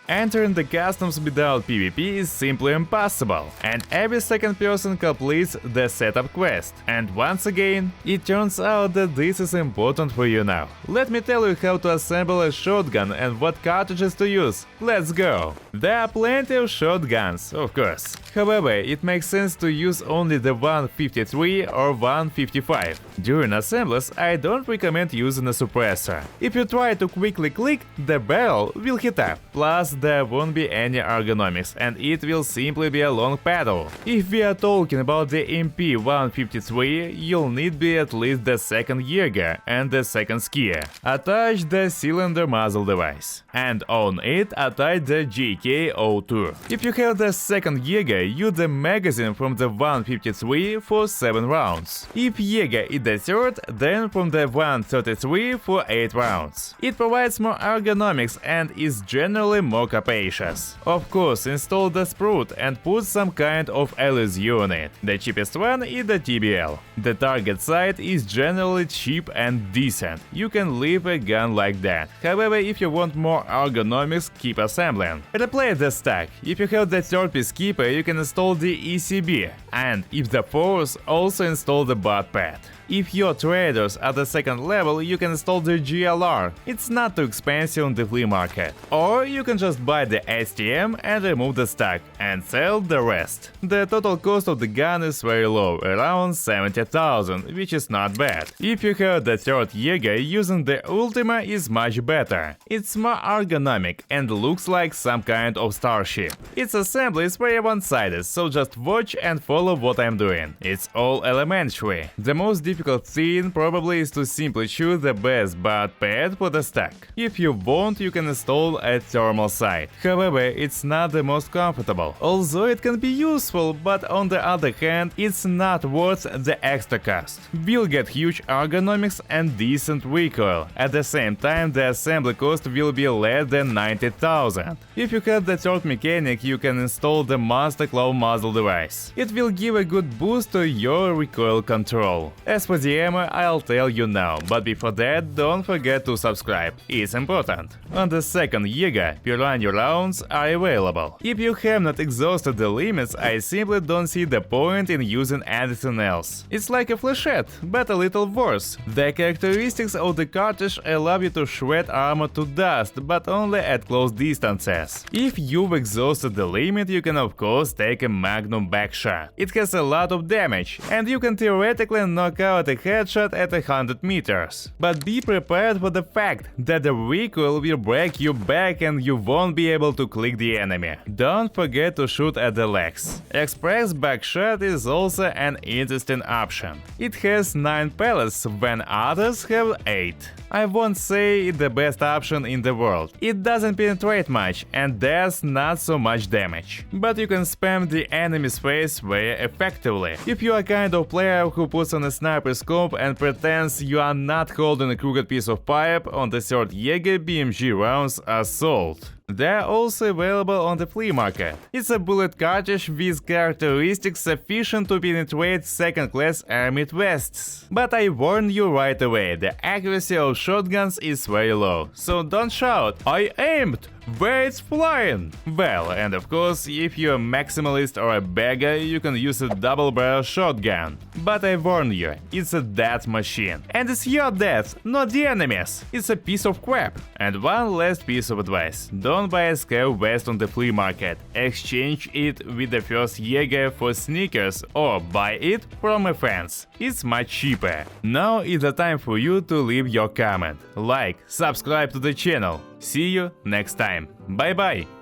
Entering the customs without PvP is simply impossible, and every second person completes the setup quest. And once again, it turns out that this is important for you now. Let me tell you how to assemble a shotgun and what cartridges to use. Let's go! There are plenty of shotguns, of course. However, it makes sense to use only the 153 or 155. During assemblies, I don't recommend using a suppressor. If you try to quickly click, the barrel will heat up. Plus, there won't be any ergonomics, and it will simply be a long paddle. If we are talking about the MP153, you'll need be at least the second Jaeger and the second skier. Attach the cylinder muzzle device, and on it attach the JK02. If you have the second Jaeger, use the magazine from the 153 for 7 rounds. If Jaeger is the third, then from the 133 for 8 rounds. It provides more ergonomics and is generally more capacious. Of course, install the sprue and put some kind of LSU on it. The cheapest one is the TBL. The target sight is generally cheap and decent. You can leave a gun like that. However, if you want more ergonomics, keep assembling. Replace the stack. If you have the third peacekeeper, you can install the ECB. And if the fourth, also install the butt pad. If your traders at the second level, you can install the GLR. It's not too expensive on the flea market. Or you can just buy the STM and remove the stack and sell the rest. The total cost of the gun is very low, around 70,000, which is not bad. If you have the third Jaeger, using the Ultima is much better. It's more ergonomic and looks like some kind of starship. Its assembly is very one-sided, so just watch and follow what I'm doing. It's all elementary. The most difficult thing probably is to simply choose the best butt pad for the stack. If you want, you can install a thermal sight. However, it's not the most comfortable. Although it can be useful, but on the other hand, it's not worth the extra cost. We'll get huge ergonomics and decent recoil. At the same time, the assembly cost will be less than 90,000. If you have the third mechanic, you can install the Master Claw muzzle device. It will give a good boost to your recoil control. As for the ammo, I'll tell you now, but before that, don't forget to subscribe, it's important. On the second Jaeger, Piranha rounds are available. If you have not exhausted the limits, I simply don't see the point in using anything else. It's like a flechette, but a little worse. The characteristics of the cartridge allow you to shred armor to dust, but only at close distances. If you've exhausted the limit, you can of course take a Magnum backshot. It has a lot of damage, and you can theoretically knock out a headshot at 100 meters. But be prepared for the fact that the recoil will break your back and you won't be able to click the enemy. Don't forget to shoot at the legs. Express backshot is also an interesting option. It has 9 pellets when others have 8. I won't say it's the best option in the world. It doesn't penetrate much and does not so much damage. But you can spam the enemy's face very effectively. If you are kind of player who puts on a sniper scope and pretends you are not holding a crooked piece of pipe, on the third Jaeger BMG rounds are sold. They are also available on the flea market. It's a bullet cartridge with characteristics sufficient to penetrate second-class armored vests. But I warn you right away, the accuracy of shotguns is very low, so don't shout, "I aimed! Where it's flying!" Well, and of course, if you're a maximalist or a beggar, you can use a double-barrel shotgun. But I warn you, it's a death machine. And it's your death, not the enemy's. It's a piece of crap. And one last piece of advice. Don't buy a scare vest on the flea market. Exchange it with the first Jaeger for sneakers or buy it from a fence. It's much cheaper. Now is the time for you to leave your comment. Like, subscribe to the channel. See you next time. Bye bye.